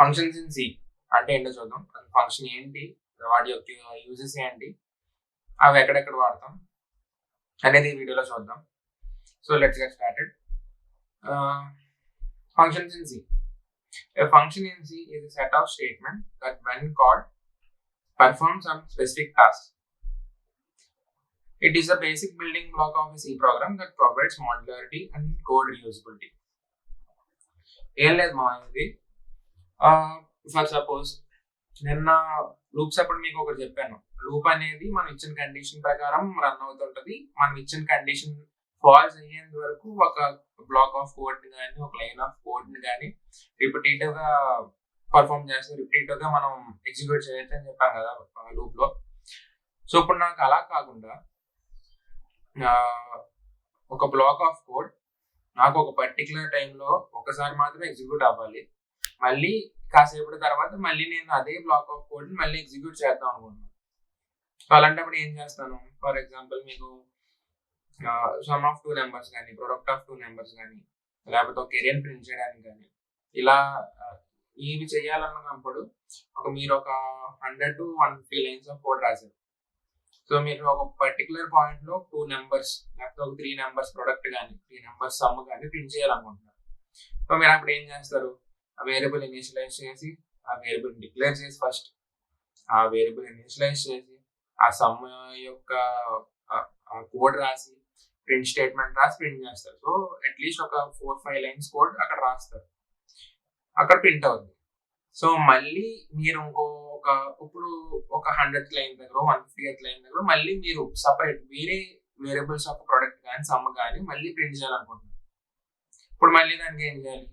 Functions in C అంటే ఏంటో చూద్దాం. ఫంక్షన్ ఏంటి, వాటి యొక్క యూజెస్ ఏంటి, అవి ఎక్కడెక్కడ వాడతాం అనేది ఈ వీడియోలో చూద్దాం. So let's get started. Functions in C. A function in C is a set of statements that, when called, perform some specific task. It is a basic building block of a C program that provides modularity and code reusability. ఏం లేదు మా ఇది, for suppose నిన్న loops అప్పుడు మీకు ఒకటి చెప్పాను. Loop అనేది మనం ఇచ్చిన కండిషన్ ప్రకారం రన్ అవుతుంటది. మనం ఇచ్చిన కండిషన్ ఫాల్స్ అయ్యేంత వరకు ఒక బ్లాక్ ఆఫ్ కోడ్ ని కానీ, ఒక లైన్ ఆఫ్ కోడ్ ని కానీ రిపిటేటివ్ గా పర్ఫామ్ చేస్తే రిపిటేటివ్ గా మనం ఎగ్జిక్యూట్ చేయొచ్చు అని చెప్పాం కదా లూప్ లో. సో ఇప్పుడు నాకు అలా కాకుండా ఒక బ్లాక్ ఆఫ్ కోడ్ నాకు ఒక పర్టికులర్ టైంలో ఒకసారి మాత్రమే ఎగ్జిక్యూట్ అవ్వాలి. మళ్ళీ కాసేపటి తర్వాత మళ్ళీ నేను అదే బ్లాక్ ఆఫ్ కోడ్ మళ్ళీ ఎగ్జిక్యూట్ చేద్దాం అనుకుంటున్నాను. సో అలాంటప్పుడు ఏం చేస్తాను, ఫర్ ఎగ్జాంపుల్ మీకు సమ్ ఆఫ్ 2 నెంబర్స్ కానీ, ప్రొడక్ట్ ఆఫ్ 2 నెంబర్స్ కానీ, లేకపోతే ఒక ఏరియాని ప్రింట్ చేయడానికి కానీ, ఇలా ఇవి చేయాలన్నప్పుడు మీరు ఒక 100 to 150 లైన్స్ ఆఫ్ కోడ్ రాశారు. సో మీరు ఒక పర్టికులర్ పాయింట్ లో 2 నెంబర్స్ లేకపోతే ఒక 3 నెంబర్స్ ప్రొడక్ట్ కానీ, 3 నెంబర్స్ సమ్ కానీ ప్రింట్ చేయాలనుకుంటున్నారు. సో మీరు అప్పుడు ఏం చేస్తారు, ఆ వేరియబుల్ ఇనిషియలైజ్ చేసి, ఆ వేరియబుల్ డిక్లేర్ చేసి, ఫస్ట్ ఆ వేరియబుల్ ఇనిషియలైజ్ చేసి, ఆ సమ్ యొక్క కోడ్ రాసి, ప్రింట్ స్టేట్మెంట్ రాసి ప్రింట్ చేస్తారు. సో అట్లీస్ట్ ఒక 4-5 లైన్స్ కోడ్ అక్కడ రాస్తారు, అక్కడ ప్రింట్ అవుతుంది. సో మళ్ళీ మీరు ఇప్పుడు ఒక 100th లైన్ దగ్గర, 150th లైన్ దగ్గర మళ్ళీ మీరు సపరేట్ వేరే వేరియబుల్స్ ఆఫ్ ప్రొడక్ట్ కానీ, సమ్ కానీ మళ్ళీ ప్రింట్ చేయాలనుకుంటున్నారు. ఇప్పుడు మళ్ళీ దానికి ఏం చేయాలి,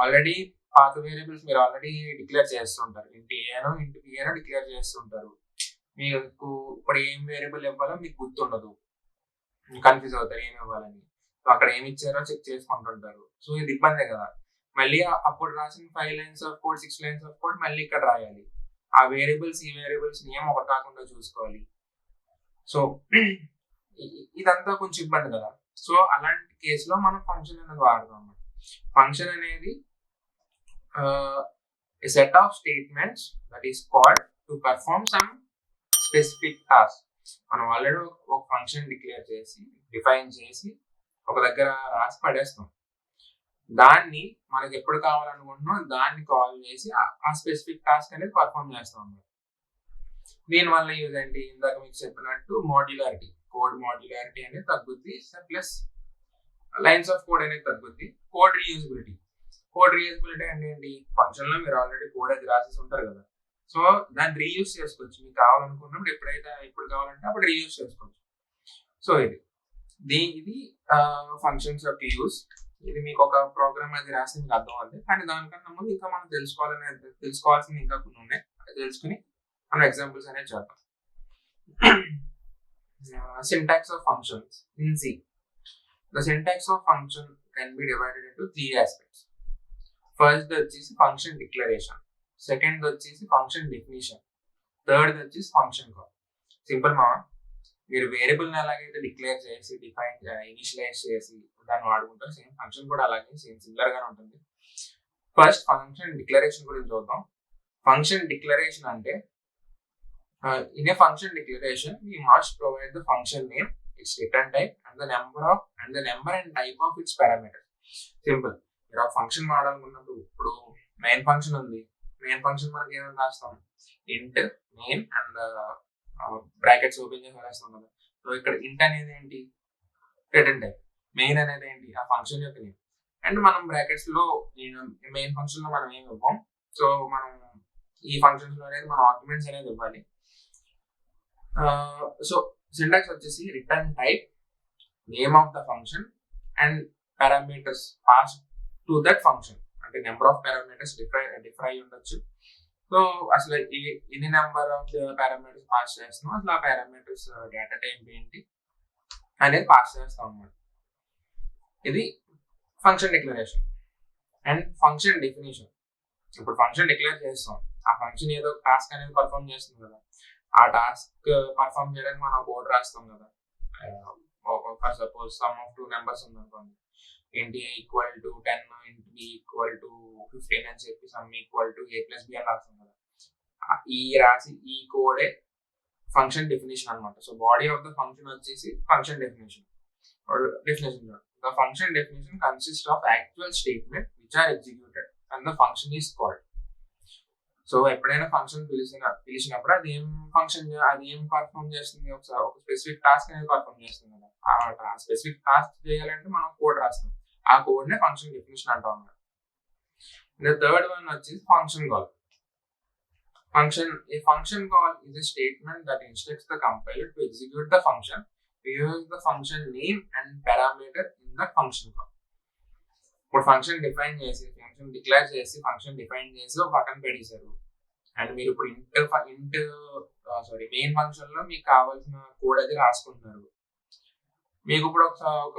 ఆల్రెడీ పాత వేరియబుల్స్ మీరు ఆల్రెడీ డిక్లేర్ చేస్తుంటారు. ఇంటి ఏనో ఇంటి బి ఏనో డిక్లేర్ చేస్తుంటారు. మీకు ఇప్పుడు ఏం వేరియబుల్ ఇవ్వాలో మీకు గుర్తుండదు, కన్ఫ్యూజ్ అవుతారు ఏమి ఇవ్వాలని. సో అక్కడ ఏమి ఇచ్చారో చెక్ చేసుకుంటుంటారు. సో ఇది ఇబ్బందే కదా. మళ్ళీ అప్పుడు రాసిన 5 lines of code, 6 lines of code మళ్ళీ ఇక్కడ రాయాలి. ఆ వేరియబుల్స్ ఈ వేరియబుల్స్ ఏం ఒకటి కాకుండా చూసుకోవాలి. సో ఇదంతా కొంచెం ఇబ్బంది కదా. సో అలాంటి కేసులో మనం ఫంక్షన్ అనేది వాడదాం అన్నమాట. ఫంక్షన్ అనేది a set of statements that is called to perform some specific task. మనం ఆల్రెడీ ఒక ఫంక్షన్ డిక్లేర్ చేసి, డిఫైన్ చేసి ఒక దగ్గర రాసి పడేస్తాం. దాన్ని మనకి ఎప్పుడు కావాలనుకుంటున్నాం దాన్ని కాల్ చేసి ఆ స్పెసిఫిక్ టాస్క్ అనేది పర్ఫామ్ చేస్తాం అన్నమాట. దీనివల్ల యూజ్ ఏంటి, ఇందాక మీకు చెప్పినట్టు మాడ్యులారిటీ, కోడ్ మాడ్యులారిటీ అనేది తగ్గుద్ది, ప్లస్ లైన్స్ ఆఫ్ కోడ్ అనేది తగ్గుద్ది. కోడ్ రీయూజబిలిటీ అంటే ఏంటి, ఫంక్షన్ లో మీరు ఆల్రెడీ కోడ్ అది రాసేసి ఉంటారు కదా. సో దాన్ని రీయూజ్ చేసుకోవచ్చు, మీకు కావాలనుకున్నప్పుడు ఎప్పుడు కావాలంటే అప్పుడు రీయూజ్ చేసుకోవచ్చు. సో ఇది ఫంక్షన్స్ యొక్క యూజ్. ఇది మీకు ఒక ప్రోగ్రామ్ అది రాసి మీకు అర్థం అవుతుంది. కానీ దానికన్నా ముందు ఇంకా మనం తెలుసుకోవాల్సింది ఇంకా కొన్ని ఉన్నాయి. అది తెలుసుకుని మనం ఎగ్జాంపుల్స్ అనేది చేద్దాం. Syntax of functions in C. The syntax of function can be divided into 3 aspects. First వచ్చేసి ఫంక్షన్ డిక్లరేషన్, సెకండ్ వచ్చేసి ఫంక్షన్ డెఫినిషన్, థర్డ్ వచ్చేసి ఫంక్షన్ కాల్. సింపుల్ మా, మీరు వేరియబుల్ ని ఎలాగైతే డిక్లేర్ చేసి, డిఫైన్ ఇనిషియలైజ్ చేసి దాన్ని వాడుకుంటారు, సేమ్ ఫంక్షన్ కూడా అలాగే సేమ్ సిమిలర్ గానే ఉంటుంది. ఫస్ట్ ఫంక్షన్ డిక్లరేషన్ గురించి చూద్దాం. ఫంక్షన్ డిక్లరేషన్ అంటే in a function declaration we must provide the function name, its return type, and the number and type of its parameters. Simple. మీరు ఆ function వాడాలనుకున్నప్పుడు, ఇప్పుడు మెయిన్ ఫంక్షన్ ఉంది, main function మనకి ఏమైనా రాస్తాం, ఇంట్ మెయిన్ అండ్ బ్రాకెట్స్ ఓపెన్ చేసి రాస్తాం కదా. సో ఇక్కడ ఇంట్ అనేది ఏంటి, రిటర్న్ టైప్. మెయిన్ అనేది ఏంటి, ఆ ఫంక్షన్ యొక్క నేమ్. అండ్ మనం బ్రాకెట్స్ లో మెయిన్ ఫంక్షన్ లో మనం ఏమి ఇవ్వం. సో మనం ఈ ఫంక్షన్స్ లో అనేది మన ఆర్గ్యుమెంట్స్ అనేది ఇవ్వాలి. సో సింటాక్స్ వచ్చేసి return type, name of the function and parameters pass to that function. అంటే నెంబర్ ఆఫ్ పారామీటర్స్ డిఫర్ అయి ఉండొచ్చు. సో అసలు ఎన్ని నెంబర్ ఆఫ్ పారామీటర్స్ పాస్ చేస్తున్నాం, అసలు ఆ పారామీటర్స్ డేటా టైప్ ఏంటి అనేది పాస్ చేస్తాం అన్నమాట. ఇది function declaration. And function definition. ఇప్పుడు ఫంక్షన్ డిక్లేర్ చేస్తాం, ఆ ఫంక్షన్ ఏదో టాస్క్ అనేది పర్ఫామ్ చేస్తుంది కదా. ఆ టాస్క్ పర్ఫామ్ చేయడానికి మనం కోడ్ రాస్తాం కదా. For suppose sum of 2 numbers ఉందనుకోండి, ఏంటి a equal to 10 into b equal to 15 అని చెప్పి sum equal to a plus b అని రాస్తాం కదా. ఈ రాసి ఈ కోడే ఫంక్షన్ డెఫినేషన్ అనమాట. So body of the function వచ్చేసి function definition. The function definition consists of actual statement which are executed and the function is called. So ఎప్పుడైనా ఫంక్షన్ పిలిచినప్పుడు అది ఏం పర్ఫామ్ చేస్తుంది, ఒకసారి ఒక స్పెసిఫిక్ టాస్క్ అనేది పర్ఫామ్ చేస్తుంది కదా. ఆ స్పెసిఫిక్ టాస్క్ చేయాలంటే మనం కోడ్ రాస్తాం. ఆ కోడ్ నే ఫంక్షన్ డెఫినేషన్ అంటాం అన్నమాట. థర్డ్ వన్ వచ్చేసి function call. A function call is a statement that instructs the compiler to execute the function. We use the function name and parameter in the function call. ఇప్పుడు function define చేసి function declare చేసి function define చేసి ఒక పక్కన పెట్టేశారు. And మీరు ఇప్పుడు main function లో మీకు కావాల్సిన కోడ్ అది రాసుకుంటున్నారు. మీకు ఇప్పుడు ఒక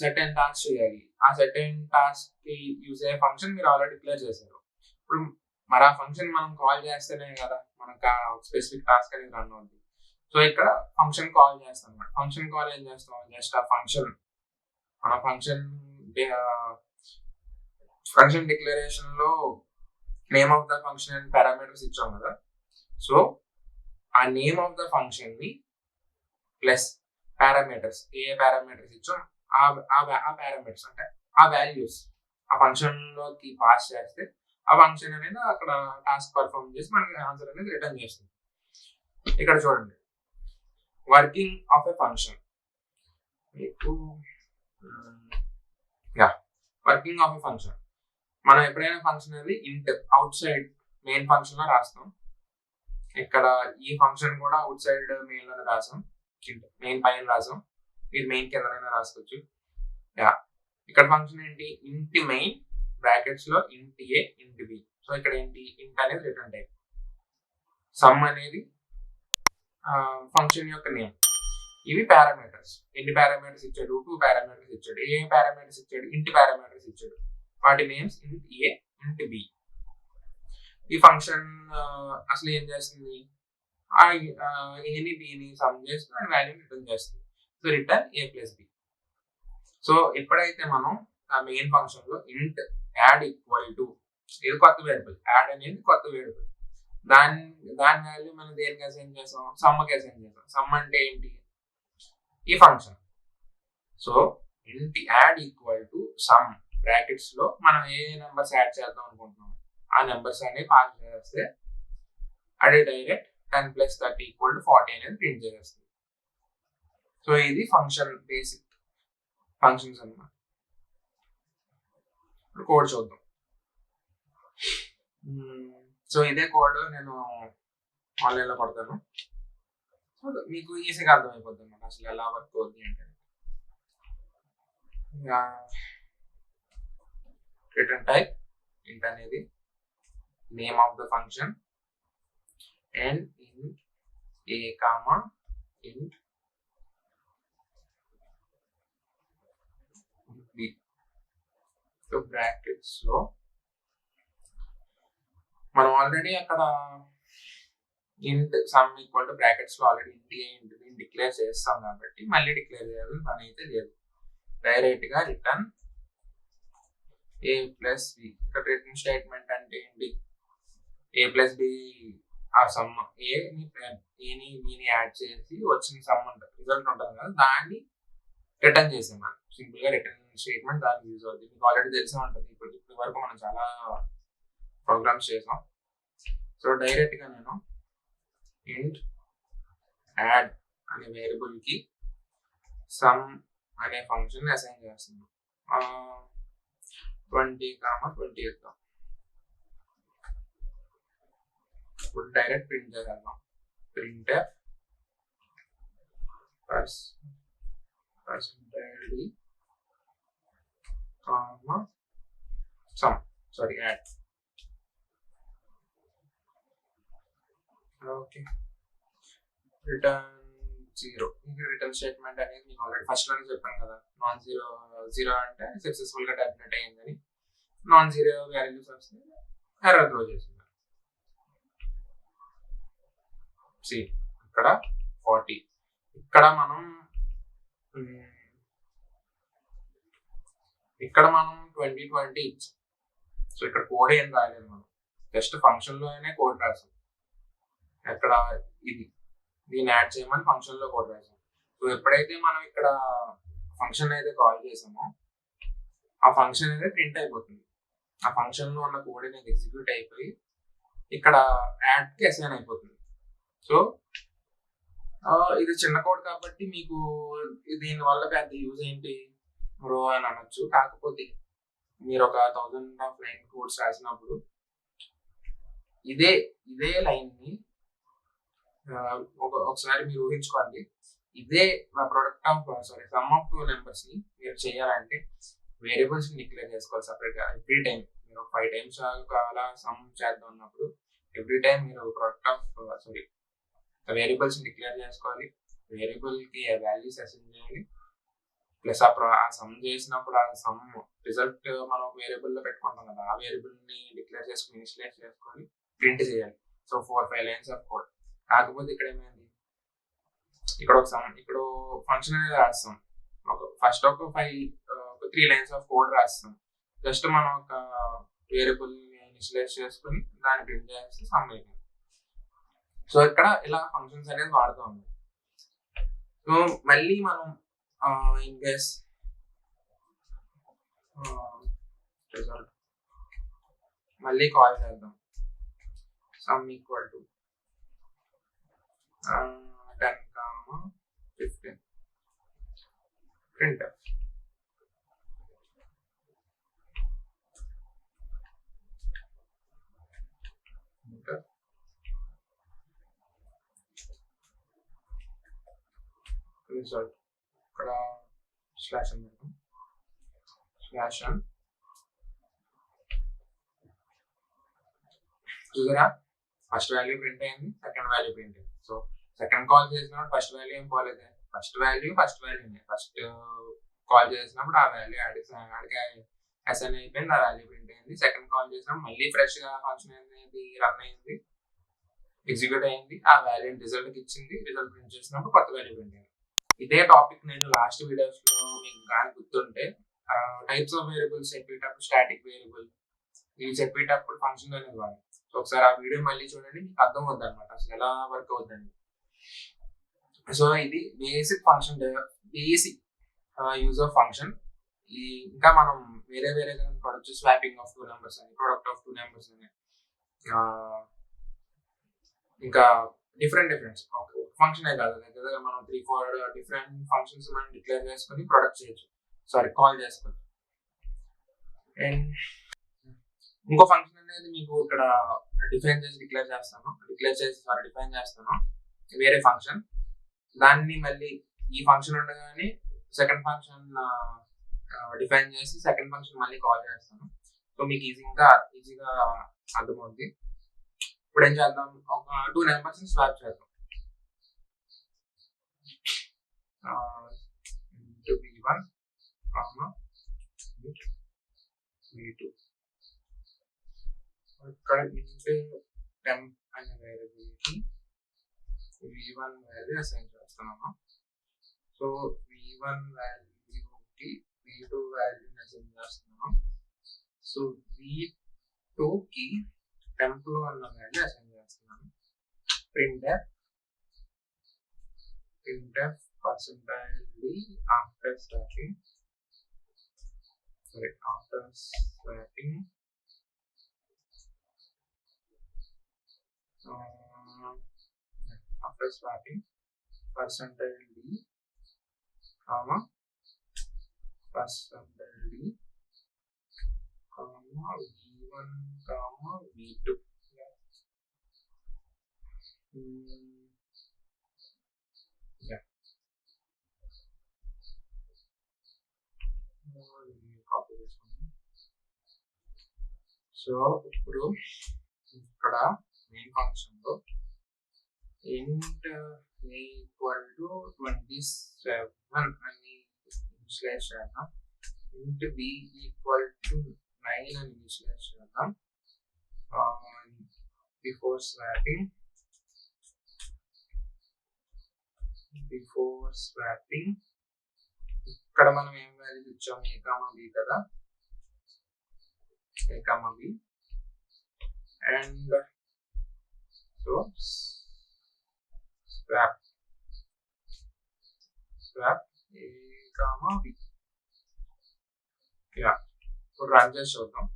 సర్టెన్ టాస్క్ చేయాలి. ఆ సర్టెన్ టాస్క్ కి యూజ్ అయ్యే ఫంక్షన్ మీరు ఆల్రెడీ డిక్లేర్ చేశారు. ఇప్పుడు మరి ఆ ఫంక్షన్ మనం కాల్ చేస్తేనే కదా మనకు స్పెసిఫిక్ టాస్క్ అనేది రన్ అవుతుంది. సో ఇక్కడ ఫంక్షన్ కాల్ చేస్తాం అన్నమాట. ఫంక్షన్ కాల్ ఏం చేస్తాం, జస్ట్ ఆ ఫంక్షన్ డిక్లరేషన్ లో name of the function and parameters ఇచ్చాం కదా. సో ఆ నేమ్ ఆఫ్ ద ఫంక్షన్ ని ప్లస్ పారామీటర్స్, ఏ పారామీటర్స్ ఇచ్చాం ఆ పారామీటర్స్ అంటే ఆ వాల్యూస్ ఆ ఫంక్షన్ లోకి పాస్ చేస్తే ఆ ఫంక్షన్ అనేది అక్కడ టాస్క్ పర్ఫామ్ చేసి మనకి ఆన్సర్ అనేది రిటర్న్ చేస్తుంది. ఇక్కడ చూడండి, working of a function. Working of a function మనం ఎప్పుడైనా ఫంక్షన్ అనేది ఇంట్ అవుట్ సైడ్ మెయిన్ ఫంక్షన్ లో రాస్తాం. ఇక్కడ ఈ ఫంక్షన్ కూడా అవుట్ సైడ్ మెయిన్ లోనే రాసాం, మెయిన్ పైన రాసాం. మీరు మెయిన్ కిందనైనా రాసుకోవచ్చు. ఇక్కడ ఫంక్షన్ ఏంటి, ఇంటి మెయిన్ బ్రాకెట్స్ లో ఇంట్ ఏ ఇంట్ బి. సో ఇక్కడ ఏంటి, ఇంట్ అనేది రిటర్న్ టైప్, సమ్ అనేది ఫంక్షన్ యొక్క నేమ్. ఇవి పారామీటర్స్. ఎన్ని పారామీటర్స్ ఇచ్చాడు, 2 పారామీటర్స్ ఇచ్చాడు. ఏ పారామీటర్స్ ఇచ్చాడు, ఇంటి పారామీటర్స్ ఇచ్చాడు. వాటి నేమ్స్ ఇంట్ ఏ ఇంట్ బి. ఈ ఫంక్షన్ అసలు ఏం చేస్తుంది, ఏని బిని సమ్ చేసి దాని వాల్యూ రిటర్న్ చేస్తుంది. సో రిటర్న్ ఏ ప్లస్ బి. సో ఎప్పుడైతే మనం ఆ మెయిన్ ఫంక్షన్ లో ఇంట్ యాడ్ ఈక్వల్ టు, ఇది కొత్త వేరియబుల్, యాడ్ అనేది కొత్త వేరియబుల్, దాని వాల్యూ మనం దేనికి అసైన్ చేస్తాం, సమ్కి అసైన్ చేస్తాం. సమ్ అంటే ఏంటి, ఈ ఫంక్షన్. సో ఇంట్ add equal to some brackets లో మనం ఏ నెంబర్స్ యాడ్ చేద్దాం అనుకుంటున్నాం ఆ నెంబర్స్ అనేవి పాస్ చేస్తే అదే డైరెక్ట్ 10 + 30 = 40 అనేది ప్రింట్ చేసేస్తుంది. సో ఇది ఫంక్షన్ బేసిక్ ఫంక్షన్స్ అన్నమాట. కోడ్ చూద్దాం. సో ఇదే కోడ్ నేను ఆన్లైన్ లో కొడతాను, మీకు ఈజీగా అర్థమైపోతుంది అన్నమాట అసలు ఎలా వర్క్ అవుతుంది అంటే. రిటర్న్ టైప్ ఇంట్ అనేది name of the function and ఇంట్ ఏ కామా ఇంట్ బి. సో బ్రాకెట్స్ లో మనం ఆల్రెడీ అక్కడ ఇంట్ సమ్ ఈక్వల్ టు బ్రాకెట్స్ లో ఆల్రెడీ ఇంట్ ఏ ఇంట్ బి డిక్లేర్ చేస్తాం కాబట్టి మళ్ళీ డిక్లేర్ చేయాలని పని అయితే లేదు. డైరెక్ట్ గా రిటర్న్ ఏ ప్లస్ బి. ఇక్కడ రిటర్న్ స్టేట్మెంట్ అంటే ఏంటి, ఏ ప్లస్ బి ఆ సమ్ ఏని బిని యాడ్ చేసి వచ్చిన సమ్ ఉంటుంది, రిజల్ట్ ఉంటుంది కదా, దాన్ని రిటర్న్ చేసాం మనం. సింపుల్ గా రిటర్న్ స్టేట్మెంట్ దానికి యూజ్ అవుతుంది. మీకు ఆల్రెడీ తెలిసే ఉంటుంది, ఇప్పటి వరకు మనం చాలా ప్రోగ్రామ్స్ చేసాం. సో డైరెక్ట్ గా నేను ఇంట్ యాడ్ అనే వేరియబుల్ కి సమ్ అనే ఫంక్షన్ అసైన్ చేస్తున్నాం. 20, 20 ఇద్దాం. ఇప్పుడు డైరెక్ట్ ప్రింట్ చేద్దాం. Print percentage sum add. Okay, return 0. Return statement అనేది మీకు ఆల్రెడీ ఫస్ట్ లోనే చెప్పాను కదా, నాన్ జీరో అంటే సక్సెస్ఫుల్ గా టర్మినేట్ అయ్యిందని, నాన్ జీరో వాల్యూస్ వస్తే ఎర్రర్ త్రో చేస్తున్నారు. ఇక్కడ 40. ఇక్కడ మనం ఇక్కడ మనం 2020 ఇచ్చాం. సో ఇక్కడ కోడ్ ఏం రాయలేదు, మనం జస్ట్ ఫంక్షన్ లోనే కోడ్ రాసాం. ఎక్కడ ఇది దీన్ని యాడ్ చేయమని ఫంక్షన్ లో కోడ్ రాసాం. సో ఎప్పుడైతే మనం ఇక్కడ ఫంక్షన్ అయితే కాల్ చేసామో ఆ ఫంక్షన్ అయితే ప్రింట్ అయిపోతుంది. ఆ ఫంక్షన్ లో ఉన్న కోడ్ అనేది ఎగ్జిక్యూట్ అయిపోయి ఇక్కడ యాడ్ కి అసైన్ అయిపోతుంది. సో ఇది చిన్న కోడ్ కాబట్టి మీకు దీని వల్ల పెద్ద యూజ్ ఏంటి బ్రో అని అనొచ్చు. కాకపోతే మీరు ఒక 1000 ఆఫ్ లైన్ కోడ్స్ రాసినప్పుడు ఇదే లైన్ ని ఒకసారి మీరు ఊహించుకోండి. ఇదే product of some of 2 numbers ని మీరు చేయాలంటే వేరియబుల్స్ ని డిక్లేర్ చేసుకోవాలి సపరేట్ గా. ఎవ్రీ టైం మీరు 5 టైమ్స్ అలా సమ్ చేద్దాం అన్నప్పుడు ఎవ్రీ టైం మీరు ప్రొడక్ట్ ఆఫ్ వేరియబుల్స్ ని డిక్లేర్ చేసుకోవాలి. వేరియబుల్ కి వాల్యూస్ అసైన్ చేయాలి. ప్లస్ ఆ సమ్ చేసినప్పుడు ఆ సమ్ రిజల్ట్ మనం వేరియబుల్ లో పెట్టుకుంటాం కదా, ఆ వేరియబుల్ ని డిక్లేర్ చేసుకుని ఇనిషియలైజ్ చేసుకొని ప్రింట్ చేయాలి. So 4-5 lines of code. కాకపోతే ఇక్కడ ఏమైంది, ఇక్కడ ఒక సమ్ ఇక్కడ ఫంక్షన్ అనేది రాస్తాం. ఫస్ట్ ఒక 3 లైన్స్ ఆఫ్ కోడ్ రాస్తాం. జస్ట్ మనం ఒక వేరియబుల్ ని ఇనిషియలైజ్ చేసుకుని దాన్ని ప్రింట్ చేస్తే సమ్ అయిపోయింది. సో ఇక్కడ ఇలా ఫంక్షన్స్ అనేది వాడుతూ ఉంది. సో మళ్ళీ మనం ఇన్ కేస్ రిజల్ట్ మళ్ళీ కాల్ చేద్దాం. Some equal to 10, 15 print. Result ఇక్కడ స్లాష్ అని పెడతాం. స్లాష్ అని చూసారా, ఫస్ట్ వాల్యూ ప్రింట్ అయింది, సెకండ్ వాల్యూ ప్రింట్ అయింది. సో సెకండ్ కాల్ చేసినప్పుడు ఫస్ట్ వాల్యూ ఏం పోలేదు, ఫస్ట్ వాల్యూ ఫస్ట్ కాల్ చేసినప్పుడు ఆ వాల్యూ ఆడికి అసైన్ అయిపోయింది, ఆ వాల్యూ ప్రింట్ అయింది. సెకండ్ కాల్ చేసినప్పుడు మళ్ళీ ఫ్రెష్ గా ఫంక్షన్ అనేది రన్ అయింది, ఎగ్జిక్యూట్ అయింది, ఆ వాల్యూ రిజల్ట్ ఇచ్చింది, రిజల్ట్ ప్రింట్ చేసినప్పుడు కొత్త వాల్యూ ప్రింట్ అయింది. ఇదే టాపిక్ నేను లాస్ట్ వీడియోస్ లో మీకు కానీ గుర్తుంటే టైప్స్ ఆఫ్ వేరియబుల్స్ చెప్పేటప్పుడు స్టాటిక్ వేరియబుల్ ఇవి చెప్పేటప్పుడు ఫంక్షన్ అనేది వాడు. సో ఒకసారి ఆ వీడియో మళ్ళీ చూడండి, మీకు అర్థం అవుద్ది అనమాట అసలు ఎలా వర్క్ అవుతుంది. సో ఇది basic function, basic use of function. ఇంకా మనం వేరే పడవచ్చు. స్వాపింగ్ ఆఫ్ 2 నెంబర్స్ అని, ప్రొడక్ట్ ఆఫ్ 2 నెంబర్స్ అని, ఇంకా డిఫరెంట్ ఫంక్షన్ కాదు, దగ్గర మనం 3-4 డిఫరెంట్ ఫంక్షన్స్ మనం డిక్లేర్ చేసుకొని ప్రొడక్ట్ చేయొచ్చు, కాల్ చేసుకోవచ్చు. అండ్ ఇంకో ఫంక్షన్ అనేది మీకు ఇక్కడ డిఫైన్ చేస్తాను వేరే ఫంక్షన్. దాన్ని మళ్ళీ ఈ ఫంక్షన్ ఉండగానే సెకండ్ ఫంక్షన్ డిఫైన్ చేసి సెకండ్ ఫంక్షన్ మళ్ళీ కాల్ చేస్తాను. సో మీకు ఈజీగా అర్థమవుతుంది. ఇప్పుడు ఏం చేద్దాం, ఒక 2 నెంబర్స్ స్వాప్ చేద్దాం. V1, V2 ఇక్కడ టెంప్ అనే వేరియబుల్కి V1 వాల్యూ అసైన్ చేస్తున్నాము. సో V1 వాల్యూకి V2 వాల్యూని అసైన్ చేస్తున్నాము. సో V2కి టెంప్ లో ఉన్న వాల్యూ అసైన్ చేస్తున్నాము. printf percentage after swapping percentage d percentage d V1 V2 copy చేసుకోండి. సో ఇప్పుడు ఇక్కడ మెయిన్ ఫంక్షన్ లో int ఈక్వల్ టు 27 అని ఇనిషియలైజ్ చేద్దాం. int b ఈక్వల్ టు 9 అని ఇనిషియలైజ్ చేద్దాం. బిఫోర్ స్వాపింగ్ ఇక్కడ మనం ఏం వాల్యూస్ ఇచ్చాము, a కామా b కదా, a comma b and so swap a comma b. Yeah, ఇప్పుడు రన్ చేసి చూద్దాం.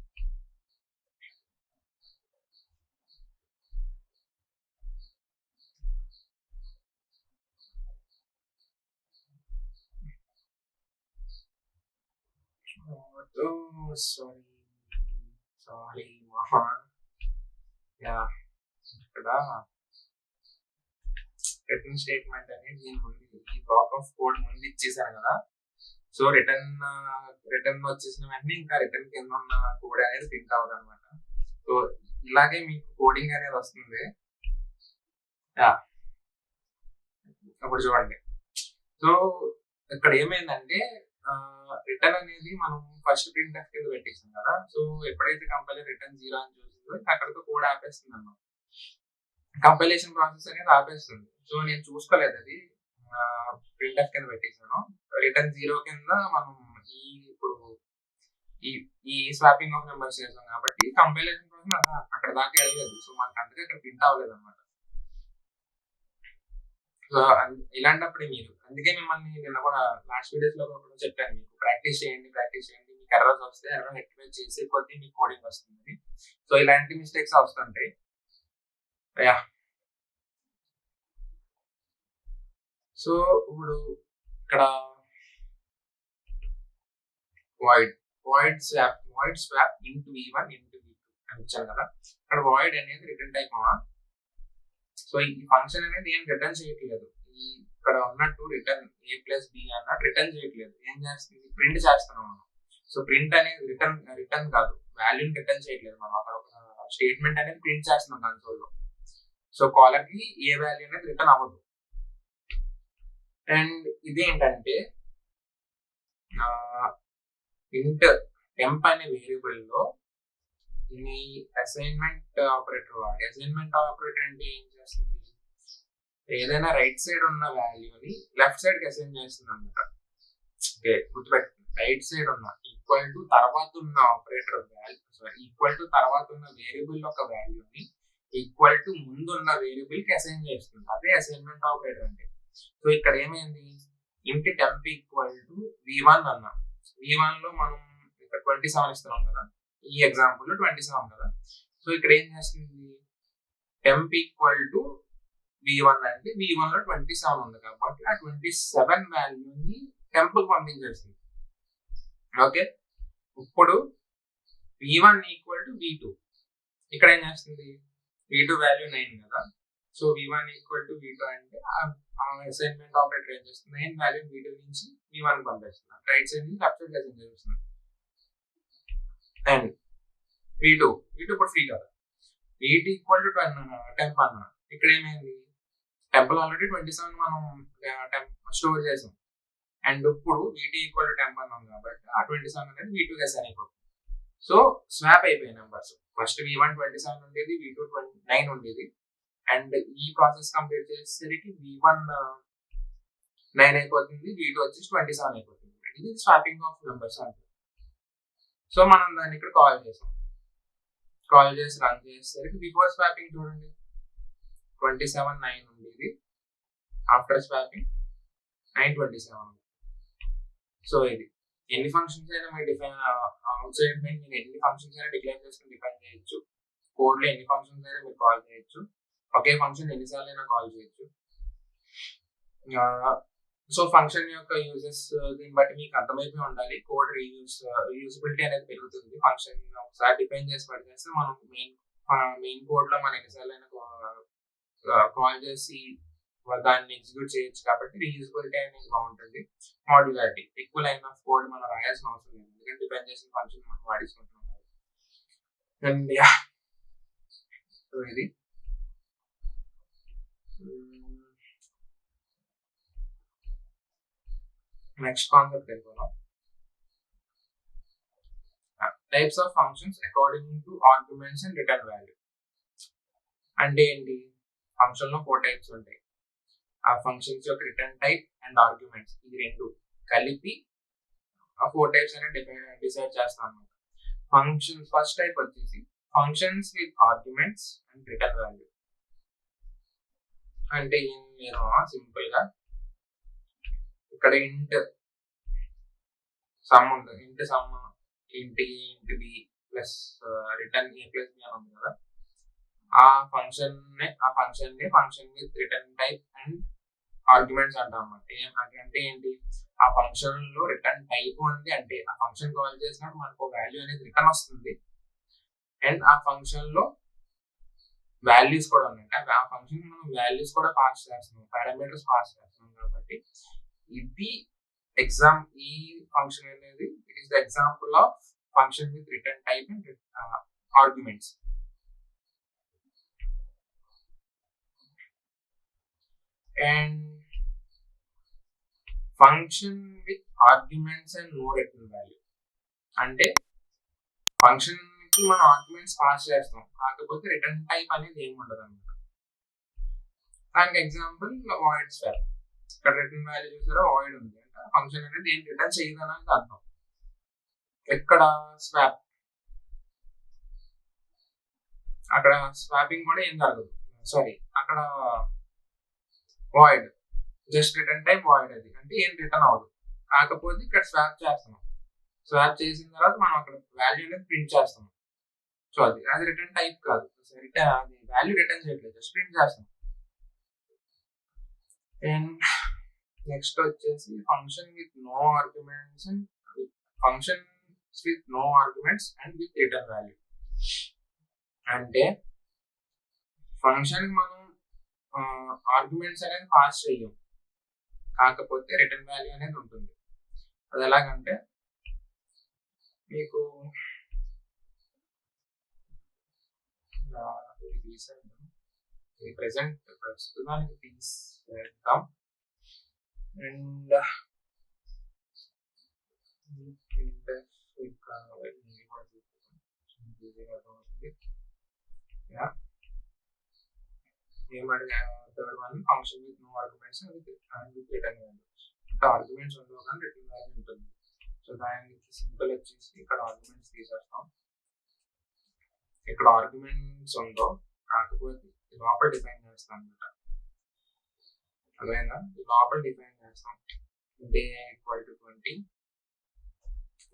సారీ మోహన్. యా, ఇక్కడ రిటర్న్ స్టేట్మెంట్ అనేది దీని ముందు ఈ బ్లాక్ ఆఫ్ కోడ్ ముందు ఇచ్చేసాను కదా. సో రిటర్న్ వచ్చేసిన వెంటనే ఇంకా రిటర్న్ కింద ఉన్న కోడ్ అనేది ప్రింట్ అవ్వదు అనమాట. సో ఇలాగే మీకు కోడింగ్ అనేది వస్తుంది. యా, అప్పుడు చూడండి. సో ఇక్కడ ఏమైందంటే రిటర్న్ అనేది మనం ఫస్ట్ ప్రింట్ ఎఫ్ కింద పెట్టేసాం కదా. సో ఎప్పుడైతే కంపైలర్ రిటర్న్ 0 అని చూసిందో అక్కడితో కోడ్ ఆపేస్తుంది అన్నమాట. కంపైలేషన్ ప్రాసెస్ అనేది ఆపేస్తుంది. సో నేను చూసుకోలేదు, అది ప్రింట్ ఎఫ్ కింద పెట్టేసాను. రిటర్న్ 0 కింద మనం ఇప్పుడు ఈ స్వాపింగ్ ఆఫ్ నెంబర్స్ చేసాం కాబట్టి కంపైలేషన్ ప్రాసెస్ అక్కడ దాకా వెళ్ళలేదు. సో మనకు అందుకే ఇక్కడ ప్రింట్ అవ్వలేదు అనమాట. సో ఇలాంటప్పుడు మీరు, అందుకే మిమ్మల్ని నిన్న కూడా లాస్ట్ వీడియోస్ లో కూడా చెప్పాను, మీకు ప్రాక్టీస్ చేయండి. మీకు ఎర్రర్స్ వస్తే ఎర్రర్ రెక్టిఫై చేసే కొద్దీ మీకు కోడింగ్ వస్తుంది. సో ఇలాంటి మిస్టేక్స్ వస్తుంటాయి. యా, సో ఇప్పుడు ఇక్కడ void swap into v1 into v2 అని ఇచ్చాను కదా. ఇక్కడ void అనేది రిటర్న్ టైప్. సో ఈ ఫంక్షన్ అనేది ఏం రిటర్న్ చేయట్లేదు. ఇక్కడ ఉన్నట్టు రిటర్న్ a ప్లస్ b అన్నట్టు రిటర్న్ చేయట్లేదు. ఏం చేస్తుంది, ప్రింట్ చేస్తున్నాం మనం. సో ప్రింట్ అనేది రిటర్న్ కాదు, వాల్యూని రిటర్న్ చేయట్లేదు మనం. అక్కడ ఒక స్టేట్మెంట్ అనేది ప్రింట్ చేస్తున్నాం కన్సోల్ లో. సో కాలర్ కి ఏ వాల్యూ అనేది రిటర్న్ అవ్వదు. అండ్ ఇదేంటంటే ఇంట్ టెంప్ అనే వేరియబుల్ లో దీని అసైన్మెంట్ ఆపరేటర్ వాడి. అసైన్మెంట్ ఆపరేటర్ అంటే ఏం చేస్తుంది, ఏదైనా రైట్ సైడ్ ఉన్న వాల్యూని లెఫ్ట్ సైడ్ కి అసైన్ చేస్తుంది అనమాట. ఓకే, గుర్తుపెట్టండి, రైట్ సైడ్ ఉన్న ఈక్వల్ టు తర్వాత ఉన్న ఆపరేటర్ ఈక్వల్ టు తర్వాత ఉన్న వేరియబుల్ ఒక వాల్యూని ఈక్వల్ టు ముందున్న వేరియబుల్ కి అసైన్ చేస్తుంది. అదే అసైన్మెంట్ ఆపరేటర్ అంటే. సో ఇక్కడ ఏమైంది, ఇంటి టెంప్ ఈక్వల్ టు v1 అన్నాం. v1 లో మనం ఇక్కడ 27 ఇస్తున్నాం కదా, ఈ ఎగ్జాంపుల్ లో 27 కదా. సో ఇక్కడ ఏం చేస్తుంది, టెంప్ ఈక్వల్ టు v1 అంటే v1 లో 27 ఉంది కాబట్టి ఆ 27 వాల్యూని టెంప్ కి పంపించేస్తుంది. ఓకే, ఇప్పుడు v1 ఈక్వల్ టు v2. ఇక్కడ ఏం చేస్తుంది, v2 వాల్యూ 9 కదా. So v1 equal to v2 అంటే అసైన్మెంట్ ఆపరేటర్ ఏం చేస్తుంది, 9 వాల్యూ v2 నుంచి v1 కి పంపిస్తుంది. రైట్ సైడ్ నుంచి లెఫ్ట్ సైడ్ అసైన్ చేస్తుంది. అండ్ v2 ఇప్పుడు ఫ్రీ కదా, v2 ఈక్వల్ టు 10 అన్నా. ఇక్కడ ఏమైంది, టెంపుల్ ఆల్రెడీ 27 మనం స్టోర్ చేసాం. అండ్ ఇప్పుడు v2 ఈక్వల్ టు 10 అన్నాం కాబట్టి ఆ 27 అనేది v2 కి అసైన్ అయిపోతుంది. సో స్వాప్ అయిపోయాయి నెంబర్స్. ఫస్ట్ v1 27 ఉండేది, v2 9 ఉండేది. అండ్ ఈ ప్రాసెస్ కంప్లీట్ చేసేసరికి v1 9 అయిపోతుంది, v2 వచ్చేసి 27 అయిపోతుంది. ఇది స్వాపింగ్ ఆఫ్ నెంబర్స్ అంటే. సో మనం దాన్ని ఇక్కడ కాల్ చేసి రన్ చేసేసరికి బిఫోర్ స్వాపింగ్ చూడండి 27 9 ఉండేది, ఆఫ్టర్ స్వాపింగ్ 9 27. సో ఇది ఎన్ని ఫంక్షన్స్ అయినా మీరు డిఫైన్ అవుట్ సైడ్ మీరు ఎన్ని ఫంక్షన్స్ అయినా డిక్లేర్ చేసుకుని డిఫైన్ చేయొచ్చు. కోడ్ లో ఎన్ని ఫంక్షన్స్ అయినా మీరు కాల్ చేయొచ్చు. ఒకే ఫంక్షన్ ఎన్నిసార్లు అయినా కాల్ చేయొచ్చు. సో ఫంక్షన్ యొక్క యూజెస్ దీన్ని బట్టి మీకు అర్థమైపోయి ఉండాలి. కోడ్ రీయూజబిలిటీ అనేది పెరుగుతుంది. ఫంక్షన్ ఒకసారి డిఫైన్ చేసి పడిచేస్తే మనం మెయిన్ కోడ్ లో మనం ఎన్నిసార్లు అయినా కాల్ చేసి దాన్ని ఎగ్జిక్యూట్ చేయొచ్చు కాబట్టి రీయూజబిలిటీ అనేది బాగుంటుంది. మాడ్యులారిటీ, ఎక్కువ లైన్ ఆఫ్ కోడ్ మనం రాయాల్సిన అవసరం లేదు, ఎందుకంటే డిఫైన్ చేసిన ఫంక్షన్ మనం వాడేసుకుంటున్నాం. అండ్ సో ఇది నెక్స్ట్ కాన్సెప్ట్ వెళ్ళిపోదాం. Types of functions according to arguments and return value. అంటే ఏంటి, ఫంక్షన్ లో 4 టైప్స్ ఉంటాయి. ఆ ఫంక్షన్స్ యొక్క రిటర్న్ టైప్ అండ్ ఆర్గ్యుమెంట్స్, ఈ రెండు కలిపి ఆ 4 టైప్స్ అనేది డిసైడ్ చేస్తాం అనమాట. ఫంక్షన్స్ ఫస్ట్ టైప్ వచ్చేసి functions with arguments and return value. అంటే నేను సింపుల్ గా ఇక్కడ ఇంట్ సమ్ ఉంటుంది, ఇంట్ సమ్ ఇంటి బి ప్లస్ రిటర్న్ ఏ ప్లస్ బి అని ఉంది కదా, ఆ function with return type and arguments అంటాం అన్నమాట. అంటే ఏంటి, ఆ ఫంక్షన్ లో రిటర్న్ టైప్ ఉంది అంటే ఆ ఫంక్షన్ కాల్ చేసినప్పుడు మనకు వాల్యూ అనేది రిటర్న్ వస్తుంది, అండ్ ఆ ఫంక్షన్ లో వాల్యూస్ కూడా ఉన్నాయి. ఆ ఫంక్షన్ మనం వాల్యూస్ కూడా పాస్ చేస్తున్నాం, పారామీటర్స్ పాస్ చేస్తున్నాం. కాబట్టి ఇది ఈ ఫంక్షన్ అనేది it is the example of function with return type and arguments. And function with arguments and no return value అంటే ఫంక్షన్ కి మనం ఆర్గ్యుమెంట్స్ పాస్ చేస్తాం, కాకపోతే రిటర్న్ టైప్ అనేది ఏమి ఉండదు అనమాట. దానికి ఎగ్జాంపుల్ వాయిడ్ స్వాప్. ఇక్కడ రిటర్న్ వాల్యూ చూసారా, వాయిడ్ ఉంది అంటే ఫంక్షన్ అనేది ఏం రిటర్న్ చేయదు అనేది అర్థం. ఇక్కడ స్వాప్, అక్కడ స్వాపింగ్ కూడా ఏం జరగదు, సారీ అక్కడ void just return type void, అది అంటే ఏం రిటర్న్ అవ్వదు. కాకపోతే ఇక్కడ స్వాప్ చేస్తున్నాం, స్వాప్ చేసిన తర్వాత మనం అక్కడ వాల్యూ అనేది ప్రింట్ చేస్తాం. సో అది రిటర్న్ టైప్ కాదు, అది వాల్యూ రిటర్న్ చేయట్లేదు, జస్ట్ ప్రింట్ చేస్తాం. అండ్ నెక్స్ట్ వచ్చేసి function with no arguments and with return value. అంటే ఫంక్షన్ మనం ఆర్గ్యుమెంట్స్ అనేది పాస్ చేయం, కాకపోతే రిటర్న్ వాల్యూ అనేది ఉంటుంది. అది ఎలాగంటే మీకు ప్రస్తుతానికి తీసేద్దాం. And third one function with no arguments with return values. అంటే ఆర్గ్యుమెంట్స్ ఉండవు కానీ రిటర్న్ వాల్యూ ఉంటుంది. సో దానికి సింపుల్ వచ్చేసి ఇక్కడ ఆర్గ్యుమెంట్స్ తీసేస్తాం, ఇక్కడ ఆర్గ్యుమెంట్స్ ఉండవు కాకపోతే లోపల డిఫైన్ చేస్తాం అనమాట. అదేనా లోపల డిఫైన్ చేస్తాం, డే equal to 20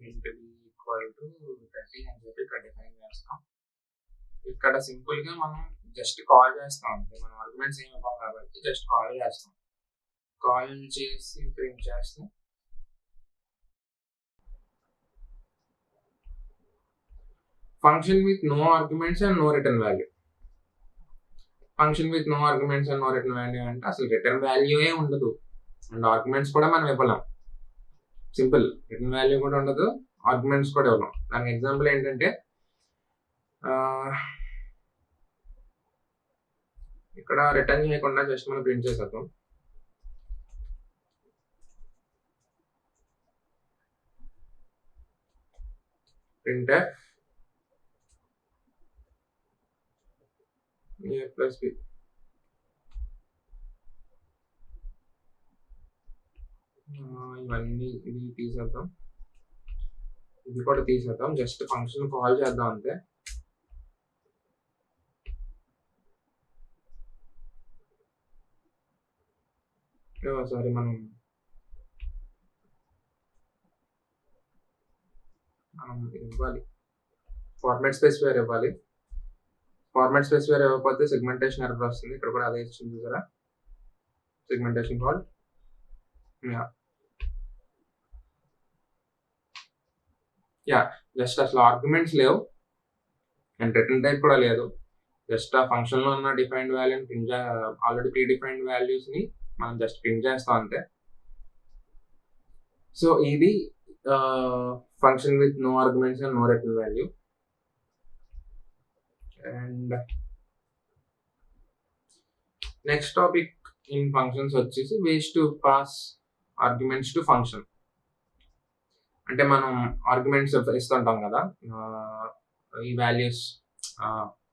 into B equal to 30 అని చెప్పి ఇక్కడ డిఫైన్ చేస్తాం. ఇక్కడ సింపుల్ గా మనం జస్ట్ కాల్ చేస్తాం అంతే, మనం ఆర్గ్యుమెంట్స్ ఏమి ఇవ్వం కాబట్టి జస్ట్ కాల్ చేస్తాం. కాల్ చేసి ప్రింట్ చేస్తాం. Function with no arguments and no return value. Function with no arguments and no return value అంటే అసలు రిటర్న్ వాల్యూ ఉండదు అండ్ ఆర్గ్యుమెంట్స్ కూడా మనం ఇవ్వలేం. సింపుల్, రిటర్న్ వాల్యూ కూడా ఉండదు, ఆర్గ్యుమెంట్స్ కూడా ఇవ్వలేం. దానికి ఎగ్జాంపుల్ ఏంటంటే ఇక్కడ రిటర్న్ చేయకుండా జస్ట్ మనం ప్రింట్ చేసేద్దాం. Print a plus b. ఇవన్నీ ఇది తీసేద్దాం, ఇది కూడా తీసేద్దాం, జస్ట్ ఫంక్షన్ కాల్ చేద్దాం అంతే. సారీ మనం ఇవ్వాలి, ఫార్మాట్ స్పెసిఫైర్ ఇవ్వాలి. ఫార్మాట్ స్పెసిఫైర్ ఇవ్వకపోతే సెగ్మెంటేషన్ ఎర్రర్ వస్తుంది. ఇక్కడ కూడా అదే ఇచ్చింది చూసారా, సెగ్మెంటేషన్ ఫాల్ట్. జస్ట్ అసలు ఆర్గ్యుమెంట్స్ లేవు అండ్ రిటర్న్ టైప్ కూడా లేదు, జస్ట్ ఆ ఫంక్షన్ లో ఉన్న డిఫైన్డ్ వాల్యూని print already predefined values ని మనం జస్ట్ ప్రింట్ చేస్తాం అంతే. సో ఇది function with no arguments and no return value. And next topic in functions వచ్చేసి ways to pass arguments to function. అంటే మనం ఆర్గ్యుమెంట్స్ ఇస్తుంటాం కదా, ఈ వాల్యూస్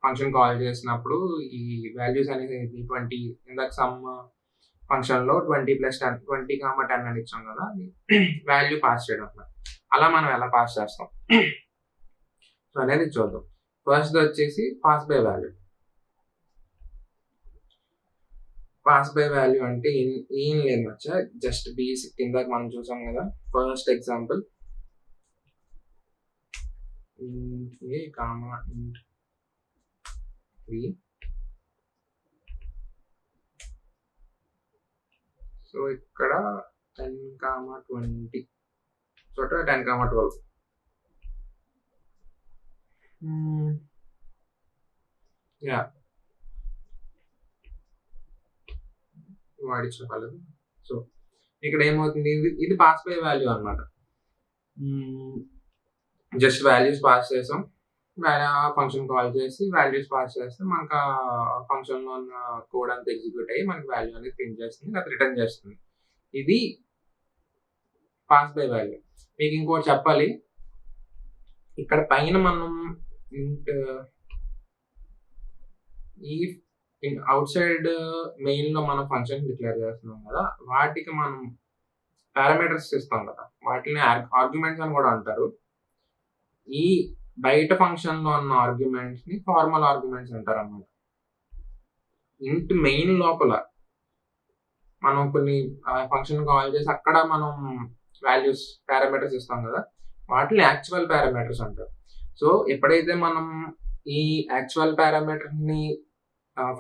ఫంక్షన్ కాల్ చేసినప్పుడు ఈ వాల్యూస్ అనేది 20 ఇందాక సమ్ ఫంక్షన్లో 20+10 20, 10 అని ఇచ్చాం కదా, వాల్యూ పాస్ చేయడం అన్నమాట. అలా మనం ఎలా పాస్ చేస్తాం సో అనేది చూద్దాం. ఫస్ట్ వచ్చేసి pass by value. Pass by value అంటే ఏం లేదు మచ్చా, జస్ట్ బేసిక్ కింద మనం చూసాం కదా. First example int a comma int b. So ఇక్కడ 10, 20 చోట 10, 12. యా వాడిచ్చిన పర్లేదు. సో ఇక్కడ ఏమవుతుంది, ఇది పాస్ బై వాల్యూ అనమాట. జస్ట్ వాల్యూస్ పాస్ చేసాం, ఫంక్షన్ కాల్ చేసి వాల్యూస్ పాస్ చేస్తే మనకు ఆ ఫంక్షన్లో ఉన్న కోడ్ అంతా ఎగ్జిక్యూట్ అయ్యి మనకి వాల్యూ అనేది ప్రింట్ చేస్తుంది, అది రిటర్న్ చేస్తుంది. ఇది పాస్ బై వాల్యూ. మీకు ఇంకోటి చెప్పాలి, ఇక్కడ పైన మనం ఈ అవుట్ సైడ్ మెయిన్లో మనం ఫంక్షన్ డిక్లేర్ చేస్తున్నాం కదా, వాటికి మనం పారామీటర్స్ ఇస్తాం కదా, వాటిని ఆర్గ్యుమెంట్స్ అని కూడా అంటారు. ఈ బయట ఫంక్షన్లో ఉన్న ఆర్గ్యుమెంట్స్ని ఫార్మల్ ఆర్గ్యుమెంట్స్ అంటారు అన్నమాట. ఇంట్ మెయిన్ లోపల మనం కొన్ని ఫంక్షన్ కాల్ చేసి అక్కడ మనం వాల్యూస్ పారామీటర్స్ ఇస్తాం కదా, వాటిని యాక్చువల్ పారామీటర్స్ అంటారు. సో ఎప్పుడైతే మనం ఈ యాక్చువల్ పారామీటర్ని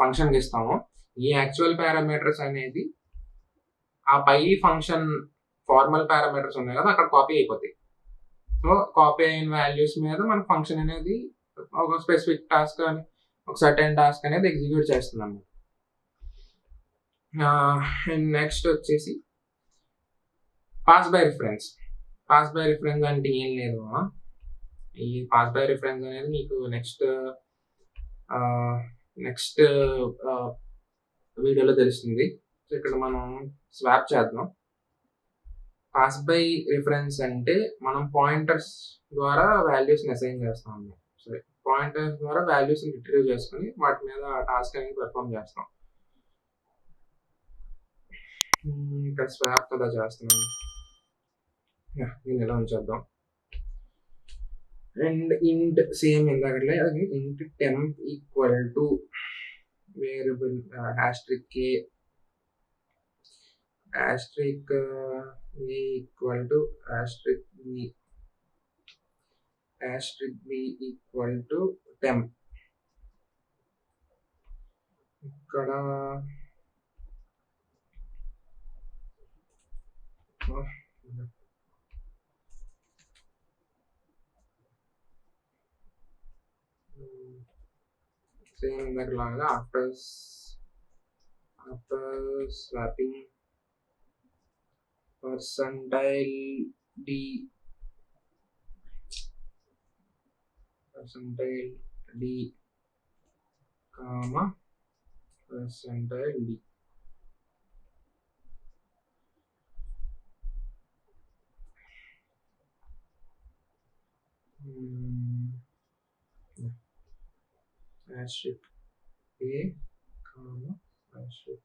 ఫంక్షన్కి ఇస్తామో, ఈ యాక్చువల్ పారామీటర్స్ అనేది ఆ పై ఫంక్షన్ ఫార్మల్ పారామీటర్స్ ఉన్నాయి కదా అక్కడ కాపీ అయిపోతాయి. సో కాపీ అయిన వాల్యూస్ మీద మన ఫంక్షన్ అనేది ఒక స్పెసిఫిక్ టాస్క్ అని ఒక సర్టెన్ టాస్క్ అనేది ఎగ్జిక్యూట్ చేస్తుంది అన్నమాట. నెక్స్ట్ వచ్చేసి pass by reference. Pass by reference అంటే ఏం లేదు, ఈ పాస్ బై రిఫరెన్స్ అనేది మీకు నెక్స్ట్ వీడియోలో తెలుస్తుంది. సో ఇక్కడ మనం స్వాప్ చేద్దాం. పాస్ బై రిఫరెన్స్ అంటే మనం పాయింటర్స్ ద్వారా వాల్యూస్ని అసైన్ చేస్తాం అన్నమాట. సరే, పాయింటర్స్ ద్వారా వాల్యూస్ని రిట్రీవ్ చేసుకుని వాటి మీద టాస్క్ అనేది పెర్ఫామ్ చేస్తాం. ఇక్కడ స్వాప్ కదా చేస్తున్నాం, దీన్ని ఎలా ఉంచేద్దాం. అండ్ ఇంట్ సేమ్ ఇందాకట్లే అది int temp equal to variable asterisk a asterisk a equal to asterisk b equal to temp. ఇక్కడ సేమ్ ఇందాకలాగా after swapping percentile d comma percentile d. Asterisk a comma asterisk.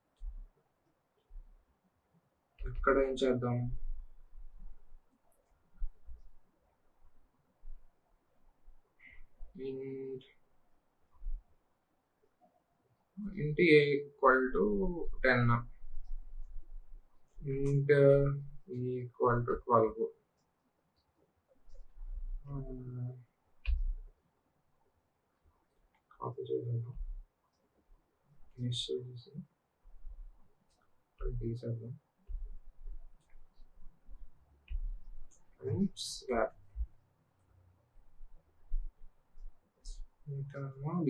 ఇక్కడ ఏం చేద్దాం, int a equal to 10, int a equal to 12. Copy చేద్దాం, తీసేద్దాం. Swap b.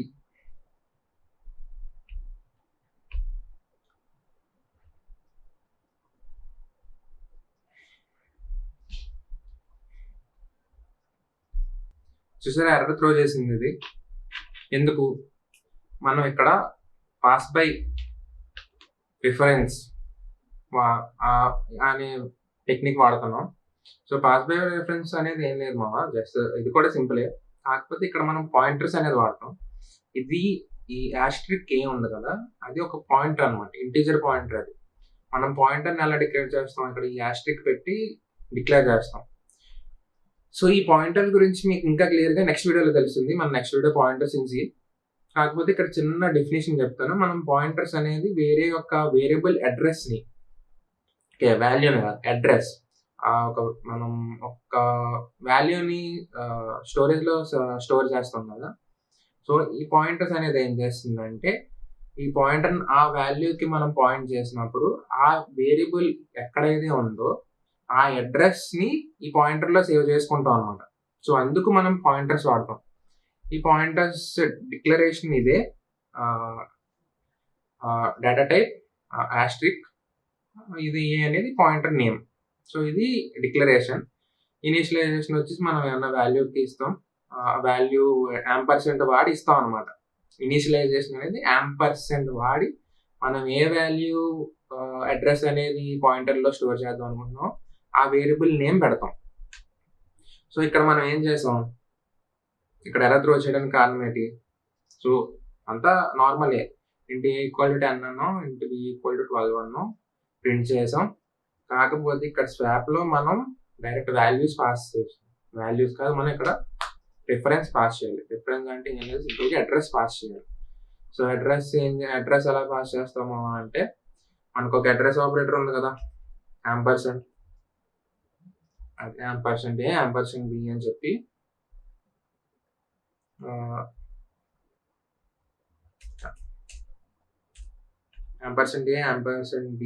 చూసారా, error throw చేసింది ఇది. ఎందుకు, మనం ఇక్కడ పాస్ బై రిఫరెన్స్ అనే టెక్నిక్ వాడుతున్నాం. సో పాస్ బై రిఫరెన్స్ అనేది ఏం లేదు మావా, జస్ట్ ఇది కూడా సింపులే, కాకపోతే ఇక్కడ మనం పాయింటర్స్ అనేది వాడతాం. ఇది ఈ యాస్ట్రిక్ ఏ ఉంది కదా, అది ఒక పాయింటర్ అనమాట, ఇంటీజర్ పాయింటర్. అది మనం పాయింటర్ని ఎలా డిక్లేర్ చేస్తాం, ఇక్కడ ఈ యాస్ట్రిక్ పెట్టి డిక్లేర్ చేస్తాం. సో ఈ పాయింటర్ గురించి మీకు ఇంకా క్లియర్గా నెక్స్ట్ వీడియోలో తెలుస్తుంది. మన next video pointers in C. కాకపోతే ఇక్కడ చిన్న డెఫినేషన్ చెప్తాను. మనం పాయింటర్స్ అనేది వేరే ఒక వేరియబుల్ అడ్రస్ని, వాల్యూని కాదు, అడ్రస్, మనం ఒక వాల్యూని స్టోరేజ్లో స్టోర్ చేస్తాం కదా. సో ఈ పాయింటర్స్ అనేది ఏం చేస్తుందంటే, ఈ పాయింటర్ ఆ వాల్యూకి మనం పాయింట్ చేసినప్పుడు ఆ వేరియబుల్ ఎక్కడైతే ఉందో ఆ అడ్రస్ని ఈ పాయింటర్లో సేవ్ చేసుకుంటాం అనమాట. సో అందుకు మనం పాయింటర్స్ వాడతాం. ఈ పాయింటర్స్ డిక్లరేషన్ ఇదే, డేటా టైప్ ఆస్ట్రిక్, ఇది అనేది పాయింటర్ నేమ్. సో ఇది డిక్లరేషన్. ఇనిషియలైజేషన్ వచ్చేసి మనం ఏమన్నా వాల్యూకి ఇస్తాం, వాల్యూ యాంపర్సెంట్ వాడి ఇస్తాం అనమాట. ఇనిషియలైజేషన్ అనేది యాంపర్సెంట్ వాడి మనం ఏ వాల్యూ అడ్రస్ అనేది పాయింటర్లో స్టోర్ చేద్దాం అనుకుంటున్నాం ఆ వేరియబుల్ నేమ్ పెడతాం. సో ఇక్కడ మనం ఏం చేసాం, ఇక్కడ ఎర్రర్ త్రో చేయడానికి కారణం ఏంటి? సో అంతా నార్మలే, ఇంటి A = 10 అన్నో, ఇంటి B = 12 అన్నో ప్రింట్ చేసాం. కాకపోతే ఇక్కడ స్వాప్లో మనం డైరెక్ట్ వాల్యూస్ పాస్ చేసాం. వాల్యూస్ కాదు, మనం ఇక్కడ రిఫరెన్స్ పాస్ చేయాలి. రిఫరెన్స్ అంటే ఏం లేదు, సింపుల్గా అడ్రస్ పాస్ చేయాలి. సో అడ్రస్ ఎలా పాస్ చేస్తాము అంటే, మనకు ఒక అడ్రస్ ఆపరేటర్ ఉంది కదా, యాంపర్సెంట్, అది యాంపర్సెంట్ A యాంపర్సెంట్ B అని చెప్పి యాంపర్సెంట్ A యాంపర్సెంట్ B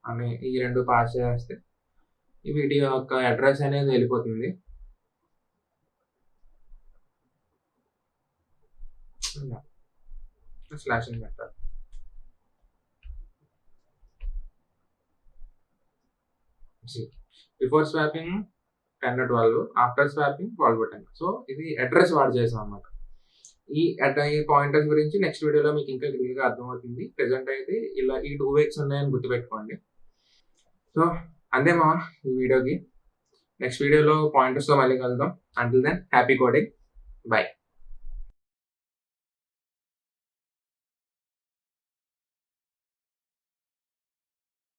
అని ఈ రెండు పాస్ చేస్తే వీటి యొక్క అడ్రస్ అనేది వెళ్ళిపోతుంది. స్లాష్ అని పెట్టాలి. Before swapping 10 to 12, after swapping 12 to 10. So ఇది అడ్రస్ వాడి చేసాం అనమాట. ఈ పాయింటర్స్ గురించి నెక్స్ట్ వీడియోలో మీకు ఇంకా క్లియర్గా అర్థమవుతుంది. ప్రెసెంట్ అయితే ఇలా ఈ 2 వేస్ ఉన్నాయని గుర్తుపెట్టుకోండి. సో అంతే మా ఈ వీడియోకి. నెక్స్ట్ వీడియోలో పాయింటర్స్తో మళ్ళీ కలుద్దాం. Until then happy coding, by.